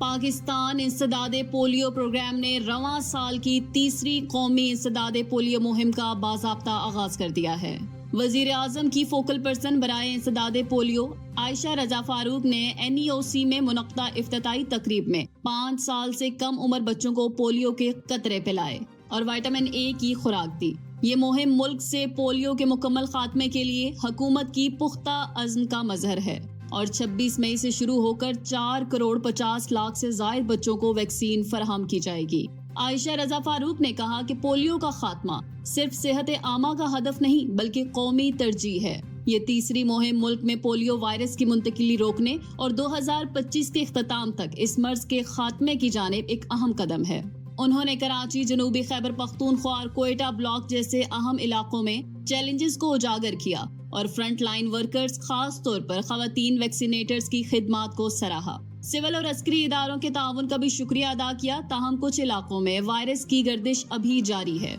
پاکستان انسداد polio programme نے رواں سال کی تیسری قومی انسداد پولیو مہم کا باضابطہ آغاز کر دیا ہے۔ وزیر اعظم کی فوکل پرسن برائے انسداد پولیو عائشہ رضا فاروق نے NEOC میں منعقدہ افتتاحی تقریب میں 5 سال سے کم عمر بچوں کو پولیو کے قطرے پلائے اور وٹامن A کی خوراک دی۔ یہ مہم ملک سے پولیو کے مکمل خاتمے کے لیے حکومت کی پختہ عزم کا مظہر ہے اور 26 مئی سے شروع ہو کر 4 کروڑ 50 لاکھ سے زائد بچوں کو ویکسین فراہم کی جائے گی۔ عائشہ رضا فاروق نے کہا کہ پولیو کا خاتمہ صرف صحت عامہ کا ہدف نہیں بلکہ قومی ترجیح ہے۔ یہ تیسری مہم ملک میں پولیو وائرس کی منتقلی روکنے اور 2025 کے اختتام تک اس مرض کے خاتمے کی جانب ایک اہم قدم ہے۔ انہوں نے کراچی، جنوبی خیبر پختونخوا اور کوئٹہ بلاک جیسے اہم علاقوں میں چیلنجز کو اجاگر کیا اور فرنٹ لائن ورکرز، خاص طور پر خواتین ویکسینیٹرز کی خدمات کو سراہا۔ سول اور عسکری اداروں کے تعاون کا بھی شکریہ ادا کیا، تاہم کچھ علاقوں میں وائرس کی گردش ابھی جاری ہے۔